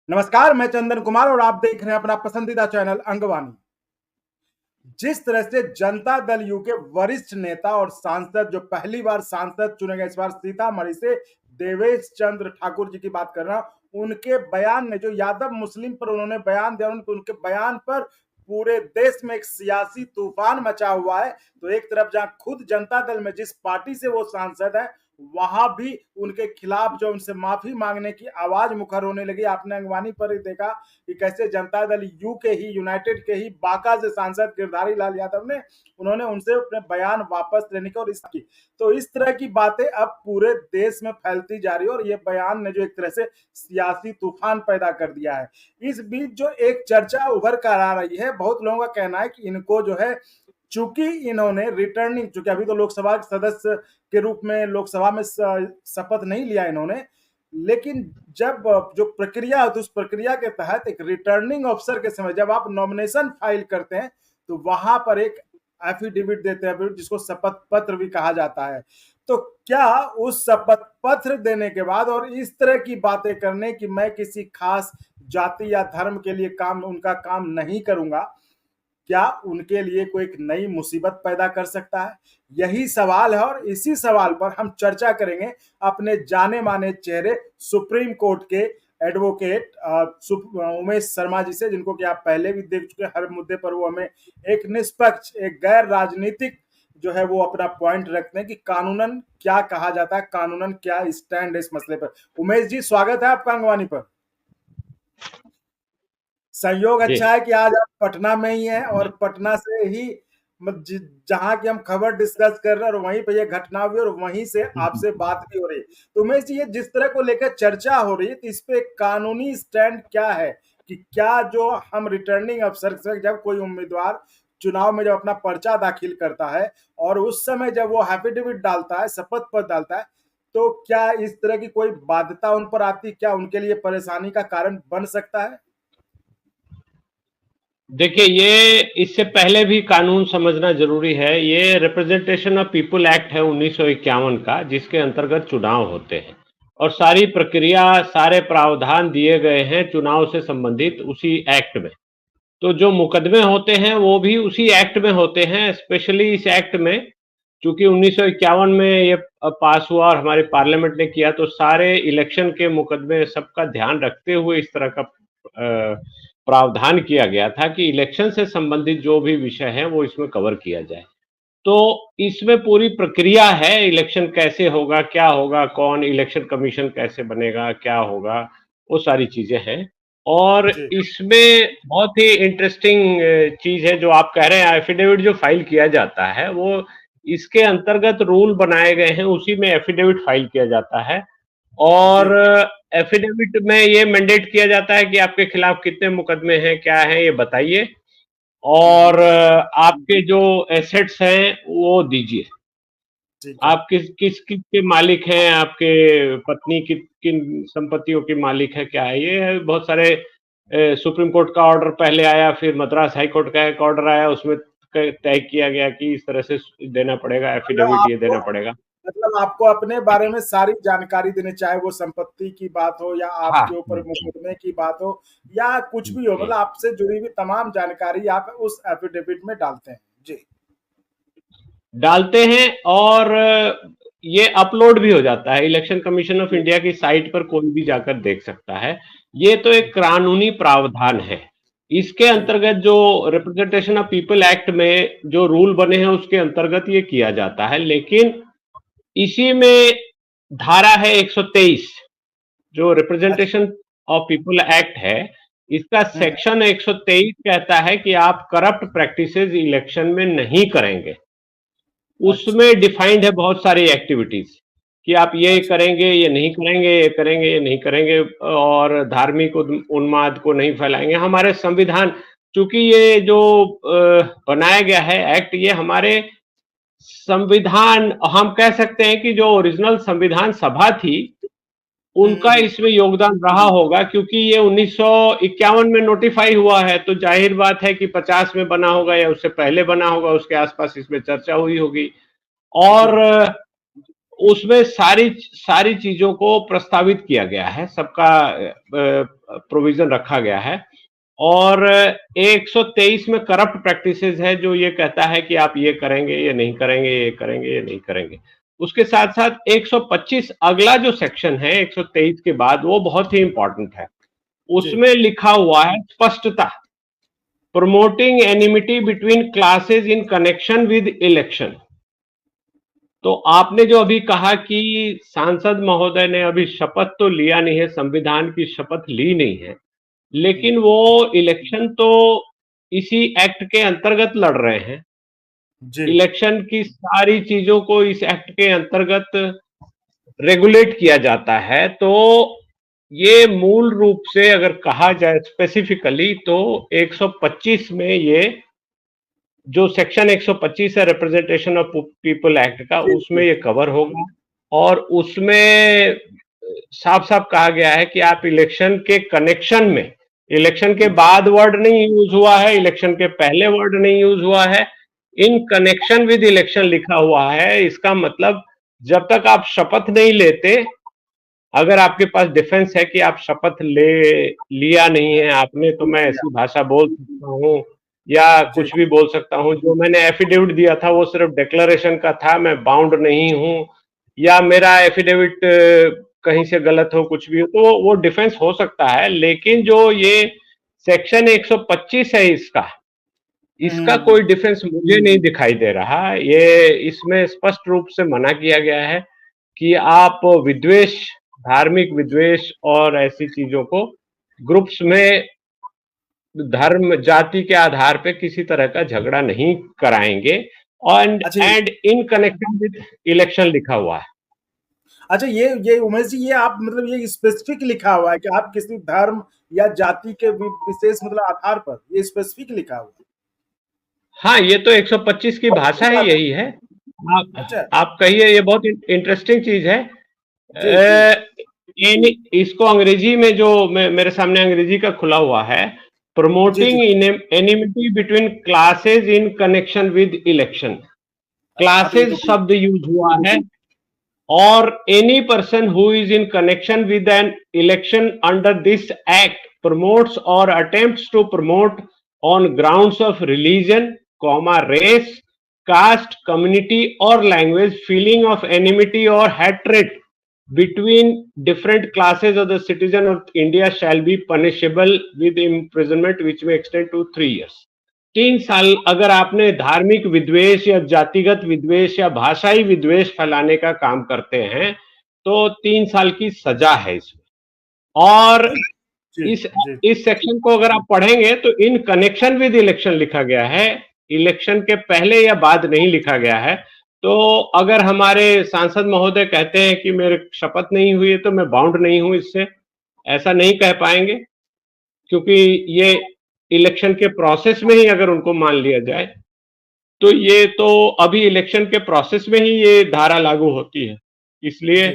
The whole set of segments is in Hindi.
नमस्कार, मैं चंदन कुमार और आप देख रहे हैं अपना पसंदीदा चैनल अंगवानी। जिस तरह से जनता दल यू के वरिष्ठ नेता और सांसद जो पहली बार सांसद चुने गए इस बार सीतामढ़ी से देवेश चंद्र ठाकुर जी की बात कर रहा हूं, उनके बयान ने जो यादव मुस्लिम पर उन्होंने बयान दिया, उनके बयान पर पूरे देश में एक सियासी तूफान मचा हुआ है। तो एक तरफ जहां खुद जनता दल में जिस पार्टी से वो सांसद है वहां भी उनके खिलाफ जो उनसे माफी मांगने की आवाज मुखर होने लगी। आपने अंगवानी पर ही देखा कि कैसे जनता दल यू के ही यूनाइटेड के ही बांका से सांसद गिरधारी लाल यादव ने उन्होंने उनसे अपने बयान वापस लेने की और इसकी तो इस तरह की बातें अब पूरे देश में फैलती जा रही है और ये बयान ने जो एक तरह से सियासी तूफान पैदा कर दिया है। इस बीच जो एक चर्चा उभर कर आ रही है, बहुत लोगों का कहना है कि इनको जो है चूंकि इन्होंने रिटर्निंग, चूंकि अभी तो लोकसभा सदस्य के रूप में लोकसभा में शपथ नहीं लिया इन्होंने, लेकिन जब जो प्रक्रिया होती है उस प्रक्रिया के तहत एक रिटर्निंग ऑफिसर के समय जब आप नॉमिनेशन फाइल करते हैं तो वहां पर एक एफिडेविट देते हैं जिसको शपथ पत्र भी कहा जाता है। तो क्या उस शपथ पत्र देने के बाद और इस तरह की बातें करने कि मैं किसी खास जाति या धर्म के लिए उनका काम नहीं करूंगा, क्या उनके लिए कोई एक नई मुसीबत पैदा कर सकता है? यही सवाल है और इसी सवाल पर हम चर्चा करेंगे अपने जाने माने चेहरे सुप्रीम कोर्ट के एडवोकेट उमेश शर्मा जी से, जिनको कि आप पहले भी देख चुके, हर मुद्दे पर वो हमें एक निष्पक्ष, एक गैर राजनीतिक जो है वो अपना पॉइंट रखते हैं कि कानूनन क्या कहा जाता है, कानूनन क्या स्टैंड है इस मसले पर। उमेश जी, स्वागत है आपका अंगवानी पर। संयोग अच्छा है कि आज आप पटना में ही हैं और पटना से ही जहां की हम खबर डिस्कस कर रहे हैं और वहीं पे ये घटना हुई और वहीं से आपसे बात भी हो रही है। तो उमेश जी, ये जिस तरह को लेकर चर्चा हो रही है तो इस पे कानूनी स्टैंड क्या है कि क्या जो हम रिटर्निंग अफसर से जब कोई उम्मीदवार चुनाव में जब अपना पर्चा दाखिल करता है और उस समय जब वो एफिडेविट डालता है, शपथ पत्र डालता है, तो क्या इस तरह की कोई बाध्यता उन पर आती, क्या उनके लिए परेशानी का कारण बन सकता है? देखिए, ये इससे पहले भी कानून समझना जरूरी है। ये रिप्रेजेंटेशन ऑफ पीपल एक्ट है 1951 का, जिसके अंतर्गत चुनाव होते हैं और सारी प्रक्रिया, सारे प्रावधान दिए गए हैं चुनाव से संबंधित उसी एक्ट में। तो जो मुकदमे होते हैं वो भी उसी एक्ट में होते हैं। स्पेशली इस एक्ट में चूंकि 1951 में ये पास हुआ और हमारे पार्लियामेंट ने किया, तो सारे इलेक्शन के मुकदमे सबका ध्यान रखते हुए इस तरह का प्रावधान किया गया था कि इलेक्शन से संबंधित जो भी विषय है वो इसमें कवर किया जाए। तो इसमें पूरी प्रक्रिया है, इलेक्शन कैसे होगा, क्या होगा, कौन इलेक्शन कमीशन कैसे बनेगा, क्या होगा, वो सारी चीजें हैं। और इसमें बहुत ही इंटरेस्टिंग चीज है जो आप कह रहे हैं, एफिडेविट जो फाइल किया जाता है वो इसके अंतर्गत रूल बनाए गए हैं, उसी में एफिडेविट फाइल किया जाता है। और एफिडेविट में ये मैंडेट किया जाता है कि आपके खिलाफ कितने मुकदमे हैं, क्या है, ये बताइए और आपके जो एसेट्स हैं वो दीजिए। आप किस के मालिक हैं, आपके पत्नी किन संपत्तियों के मालिक है, क्या है, ये बहुत सारे सुप्रीम कोर्ट का ऑर्डर पहले आया, फिर मद्रास हाई कोर्ट का एक ऑर्डर आया, उसमें तय किया गया कि इस तरह से देना पड़ेगा, एफिडेविट ये देना पड़ेगा। मतलब आपको अपने बारे में सारी जानकारी देनी, चाहे वो संपत्ति की बात हो या आपके ऊपर मुकदमे की बात हो या कुछ भी हो, मतलब आपसे जुड़ी हुई तमाम जानकारी आप उस एफिडेविट में डालते हैं। जी, डालते हैं और ये अपलोड भी हो जाता है। इलेक्शन कमीशन ऑफ इंडिया की साइट पर कोई भी जाकर देख सकता है। ये तो एक कानूनी प्रावधान है। इसके अंतर्गत जो रिप्रेजेंटेशन ऑफ पीपल एक्ट में जो रूल बने हैं उसके अंतर्गत ये किया जाता है। लेकिन इसी में धारा है 123 जो रिप्रेजेंटेशन ऑफ पीपल एक्ट है, इसका सेक्शन 123 कहता है कि आप करप्ट प्रैक्टिसेस इलेक्शन में नहीं करेंगे। उसमें डिफाइंड है बहुत सारी एक्टिविटीज कि आप ये करेंगे, ये नहीं करेंगे, ये करेंगे, ये नहीं करेंगे, और धार्मिक उन्माद को नहीं फैलाएंगे। हमारे संविधान, चूंकि ये जो बनाया गया है एक्ट, ये हमारे संविधान, हम कह सकते हैं कि जो ओरिजिनल संविधान सभा थी उनका इसमें योगदान रहा होगा, क्योंकि ये 1951 में नोटिफाई हुआ है। तो जाहिर बात है कि 50 में बना होगा या उससे पहले बना होगा, उसके आसपास इसमें चर्चा हुई होगी और उसमें सारी चीजों को प्रस्तावित किया गया है, सबका प्रोविजन रखा गया है। और 123 में करप्ट प्रैक्टिसेस है, जो ये कहता है कि आप ये करेंगे, ये नहीं करेंगे, ये करेंगे, ये नहीं करेंगे। उसके साथ साथ 125 अगला जो सेक्शन है 123 के बाद, वो बहुत ही इंपॉर्टेंट है। उसमें लिखा हुआ है स्पष्टता, promoting enmity between classes in connection with election. तो आपने जो अभी कहा कि सांसद महोदय ने अभी शपथ तो लिया नहीं है, संविधान की शपथ ली नहीं है, लेकिन वो इलेक्शन तो इसी एक्ट के अंतर्गत लड़ रहे हैं। इलेक्शन की सारी चीजों को इस एक्ट के अंतर्गत रेगुलेट किया जाता है। तो ये मूल रूप से अगर कहा जाए स्पेसिफिकली, तो 125 में ये जो सेक्शन 125 है रिप्रेजेंटेशन ऑफ पीपल एक्ट का, उसमें ये कवर होगा। और उसमें साफ साफ कहा गया है कि आप इलेक्शन के कनेक्शन में, इलेक्शन के बाद वर्ड नहीं यूज हुआ है, इलेक्शन के पहले वर्ड नहीं यूज हुआ है, इन कनेक्शन विद इलेक्शन लिखा हुआ है। इसका मतलब जब तक आप शपथ नहीं लेते, अगर आपके पास डिफेंस है कि आप शपथ लिया नहीं है आपने, तो मैं ऐसी भाषा बोल सकता हूँ या कुछ भी बोल सकता हूँ, जो मैंने एफिडेविट दिया था वो सिर्फ डिक्लेरेशन का था, मैं बाउंड नहीं हूँ, या मेरा एफिडेविट कहीं से गलत हो, कुछ भी हो, तो वो डिफेंस हो सकता है। लेकिन जो ये सेक्शन 125 है इसका कोई डिफेंस मुझे नहीं दिखाई दे रहा। ये इसमें स्पष्ट रूप से मना किया गया है कि आप विद्वेष, धार्मिक विद्वेष और ऐसी चीजों को ग्रुप्स में धर्म जाति के आधार पे किसी तरह का झगड़ा नहीं कराएंगे, and in connection with election लिखा हुआ है। अच्छा, ये उमेश जी, ये आप मतलब ये स्पेसिफिक लिखा हुआ है कि आप किसी धर्म या जाति के विशेष मतलब आधार पर, ये स्पेसिफिक लिखा हुआ है? हाँ, ये तो 125 की भाषा ही यही है। अच्छा, आप कहिए, ये बहुत इंटरेस्टिंग चीज है। इसको अंग्रेजी में जो मेरे सामने अंग्रेजी का खुला हुआ है, promoting enmity between classes in connection with election. Classes शब्द यूज हुआ है, और any person who is in connection with an election under this act promotes और attempts to promote on grounds of religion, race, caste, community or language feeling of enmity or hatred between different classes of the citizen of India shall be punishable with imprisonment which may extend to 3 years. 3 साल अगर आपने धार्मिक विद्वेष या जातिगत विद्वेष या भाषाई विद्वेष फैलाने का काम करते हैं, तो 3 साल की सजा है इसमें। और इस सेक्शन को अगर आप पढ़ेंगे तो इन कनेक्शन विद इलेक्शन लिखा गया है, इलेक्शन के पहले या बाद नहीं लिखा गया है। तो अगर हमारे सांसद महोदय कहते हैं कि मेरे शपथ नहीं हुई है तो मैं बाउंड नहीं हूं इससे, ऐसा नहीं कह पाएंगे, क्योंकि ये इलेक्शन के प्रोसेस में ही अगर उनको मान लिया जाए, तो ये तो अभी इलेक्शन के प्रोसेस में ही ये धारा लागू होती है, इसलिए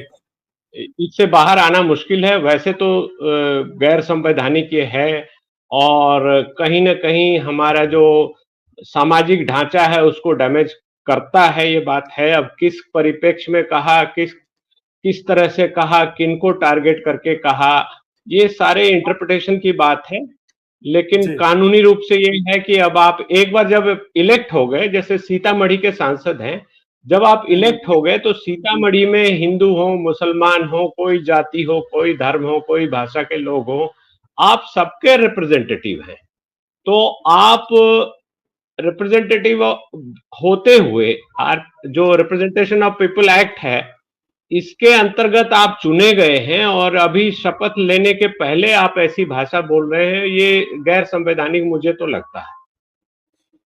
इससे बाहर आना मुश्किल है। वैसे तो गैर संवैधानिक ये है, और कहीं ना कहीं हमारा जो सामाजिक ढांचा है उसको डैमेज करता है, ये बात है। अब किस परिप्रेक्ष्य में कहा, किस तरह से कहा, किनको टारगेट करके कहा, ये सारे इंटरप्रिटेशन की बात है। लेकिन कानूनी रूप से ये है कि अब आप एक बार जब इलेक्ट हो गए, जैसे सीतामढ़ी के सांसद हैं, जब आप इलेक्ट हो गए तो सीतामढ़ी में हिंदू हो, मुसलमान हो, कोई जाति हो, कोई धर्म हो, कोई भाषा के लोग हो, आप सबके रिप्रेजेंटेटिव हैं। तो आप रिप्रेजेंटेटिव होते हुए जो रिप्रेजेंटेशन ऑफ पीपल एक्ट है, इसके अंतर्गत आप चुने गए हैं, और अभी शपथ लेने के पहले आप ऐसी भाषा बोल रहे हैं, ये गैर संवैधानिक मुझे तो लगता है।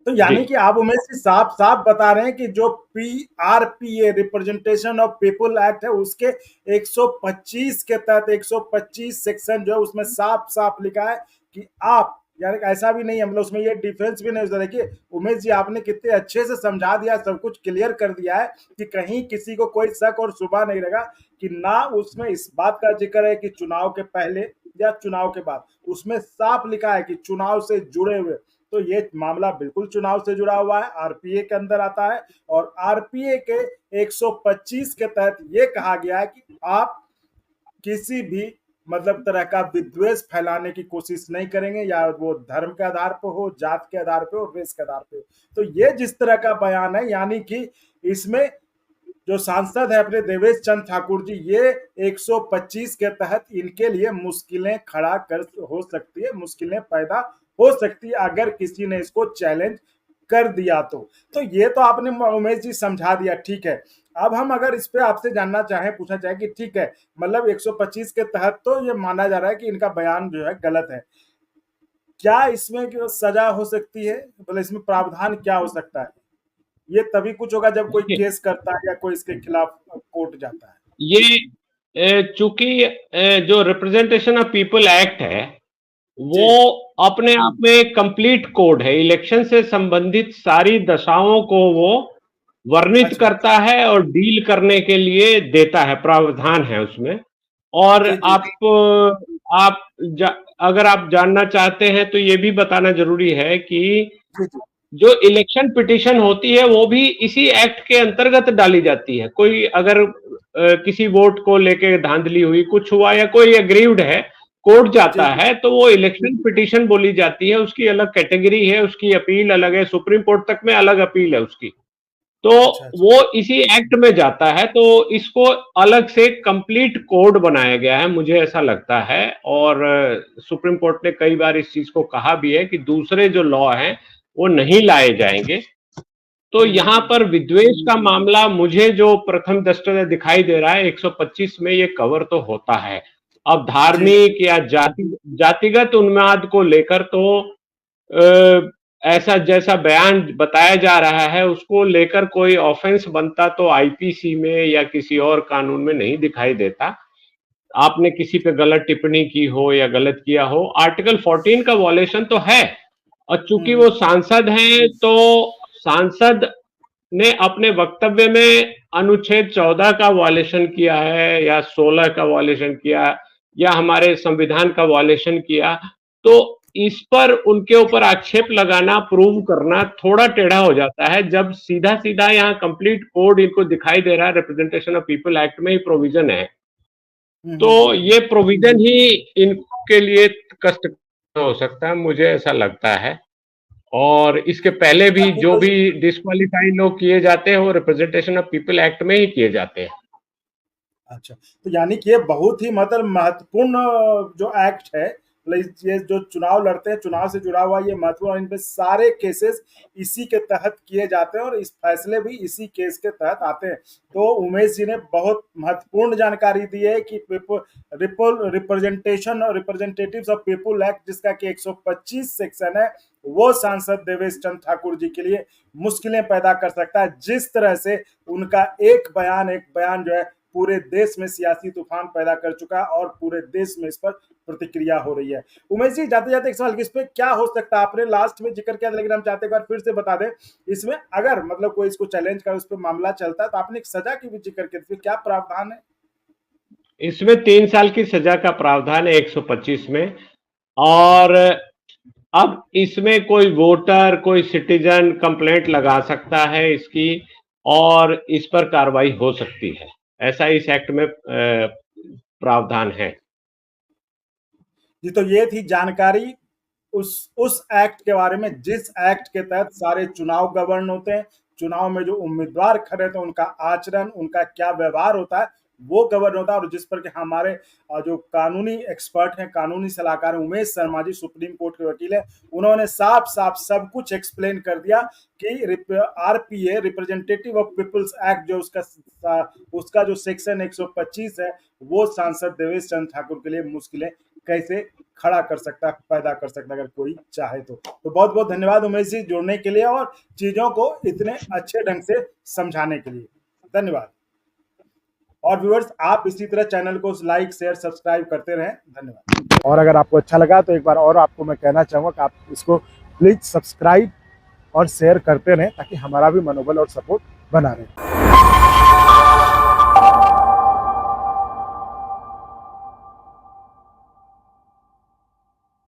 तो यानी कि आप उमेश जी साफ साफ बता रहे हैं कि जो PRPA representation of people act है, उसके 125 के तहत 125 सेक्शन जो है उसमें साफ साफ लिखा है कि आप, यानी ऐसा भी नहीं है, मतलब उसमें ये डिफेंस भी नहीं होता। देखिए उमेश जी, आपने कितने अच्छे से समझा दिया, सब कुछ क्लियर कर दिया है कि कहीं किसी को कोई शक और शुबा नहीं रहेगा कि ना उसमें इस बात का जिक्र है कि चुनाव के पहले या चुनाव के बाद, उसमें साफ लिखा है कि चुनाव से जुड़े हुए। तो ये मामला बिल्कुल चुनाव से जुड़ा हुआ है, आरपीए के अंदर आता है, और आरपीए के 125 के तहत ये कहा गया है कि आप किसी भी मतलब तरह का विद्वेष फैलाने की कोशिश नहीं करेंगे, या वो धर्म के आधार पर हो, जात के आधार पे हो, रेस के आधार पे हो। तो ये जिस तरह का बयान है, यानी कि इसमें जो सांसद है अपने देवेश चंद्र ठाकुर जी, ये 125 के तहत इनके लिए मुश्किलें खड़ा कर हो सकती है, मुश्किलें पैदा हो सकती है अगर किसी ने इसको चैलेंज कर दिया तो ये तो आपने उमेश जी समझा दिया, ठीक है। अब हम अगर इस पे आपसे जानना चाहें, पूछना चाहें कि ठीक है, मतलब 125 के तहत तो ये माना जा रहा है कि इनका बयान जो है गलत है, क्या इसमें सजा हो सकती है, मतलब इसमें प्रावधान क्या हो सकता है? ये तभी कुछ होगा जब कोई केस करता है या कोई इसके खिलाफ कोर्ट जाता है। ये चूंकि जो रिप्रेजेंटेशन ऑफ पीपल एक्ट है वो अपने आप में एक कंप्लीट कोड है, इलेक्शन से संबंधित सारी दशाओं को वो वर्णित करता है और डील करने के लिए देता है, प्रावधान है उसमें। और जी, जी, आप अगर आप जानना चाहते हैं तो ये भी बताना जरूरी है कि जी, जी, जो इलेक्शन पिटीशन होती है वो भी इसी एक्ट के अंतर्गत डाली जाती है। कोई अगर किसी वोट को लेके धांधली हुई, कुछ हुआ या कोई एग्रीव्ड है, कोर्ट जाता जी, है तो वो इलेक्शन पिटीशन बोली जाती है, उसकी अलग कैटेगरी है, उसकी अपील अलग है, सुप्रीम कोर्ट तक में अलग अपील है उसकी। तो अच्छा, अच्छा, वो इसी एक्ट में जाता है, तो इसको अलग से कंप्लीट कोड बनाया गया है, मुझे ऐसा लगता है। और सुप्रीम कोर्ट ने कई बार इस चीज को कहा भी है कि दूसरे जो लॉ हैं वो नहीं लाए जाएंगे। तो यहाँ पर विद्वेष का मामला मुझे जो प्रथम दृष्टया दिखाई दे रहा है 125 में ये कवर तो होता है। अब जी, धार्मिक या जातिगत उन्माद को लेकर तो ऐसा जैसा बयान बताया जा रहा है उसको लेकर कोई ऑफेंस बनता तो आईपीसी में या किसी और कानून में नहीं दिखाई देता। आपने किसी पे गलत टिप्पणी की हो या गलत किया हो, आर्टिकल 14 का वॉलेशन तो है। और चूंकि वो सांसद हैं तो सांसद ने अपने वक्तव्य में अनुच्छेद 14 का वॉलेशन किया है या 16 का वॉलेशन किया या हमारे संविधान का वॉलेशन किया, तो इस पर उनके ऊपर आक्षेप लगाना, प्रूव करना थोड़ा टेढ़ा हो जाता है जब सीधा सीधा यहाँ कंप्लीट कोड इनको दिखाई दे रहा है, रिप्रेजेंटेशन ऑफ पीपल एक्ट में ही प्रोविजन है। तो ये प्रोविजन ही इनके लिए कष्ट हो सकता है, मुझे ऐसा लगता है। और इसके पहले भी जो भी डिस्क्वालीफाई लोग किए जाते हैं वो रिप्रेजेंटेशन ऑफ पीपल एक्ट में ही किए जाते हैं। अच्छा, तो यानी कि ये बहुत ही मतलब महत्वपूर्ण जो एक्ट है, मतलब ये जो चुनाव लड़ते हैं, चुनाव से जुड़ा हुआ ये महत्वपूर्ण, इन पे सारे केसेस इसी के तहत किए जाते हैं और इस फैसले भी इसी केस के तहत आते हैं। तो उमेश जी ने बहुत महत्वपूर्ण जानकारी दी है कि रिप्रेजेंटेशन और रिप्रेजेंटेटिव्स ऑफ पीपुल एक्ट, जिसका कि 125 सेक्शन है, वो सांसद देवेश चंद्र ठाकुर जी के लिए मुश्किलें पैदा कर सकता है। जिस तरह से उनका एक बयान जो है पूरे देश में सियासी तूफान पैदा कर चुका है और पूरे देश में इस पर प्रतिक्रिया हो रही है। उमेश जी, जाते जाते एक सवाल, इस पे क्या हो सकता है, आपने लास्ट में जिक्र किया था लेकिन हम चाहते हैं एक बार फिर से बता दें, इसमें अगर मतलब कोई इसको चैलेंज कर उस पर मामला चलता है तो आपने एक सजा की भी जिक्र किया, इसमें क्या प्रावधान है? इसमें 3 साल की सजा का प्रावधान है 125 में। और अब इसमें कोई वोटर, कोई सिटीजन कंप्लेंट लगा सकता है इसकी और इस पर कार्रवाई हो सकती है, ऐसा इस एक्ट में प्रावधान है। जी, तो ये थी जानकारी उस एक्ट के बारे में, जिस एक्ट के तहत सारे चुनाव गवर्न होते हैं। चुनाव में जो उम्मीदवार खड़े थे उनका आचरण, उनका क्या व्यवहार होता है, वो गवर्न होता है। और जिस पर कि हमारे जो कानूनी एक्सपर्ट हैं, कानूनी सलाहकार उमेश शर्मा जी, सुप्रीम कोर्ट के वकील है, उन्होंने साफ साफ सब कुछ एक्सप्लेन कर दिया कि RPA, representative of people's act, जो उसका जो सेक्शन 125 है, वो सांसद देवेश चंद्र ठाकुर के लिए मुश्किलें कैसे खड़ा कर सकता है, पैदा कर सकता है, अगर कोई चाहे तो बहुत बहुत धन्यवाद उमेश जी जुड़ने के लिए और चीजों को इतने अच्छे ढंग से समझाने के लिए। धन्यवाद। और व्यूअर्स, आप इसी तरह चैनल को लाइक, शेयर, सब्सक्राइब करते रहें। धन्यवाद। और अगर आपको अच्छा लगा तो एक बार और आपको मैं कहना चाहूँगा कि आप इसको प्लीज सब्सक्राइब और शेयर करते रहें ताकि हमारा भी मनोबल और सपोर्ट बना रहे।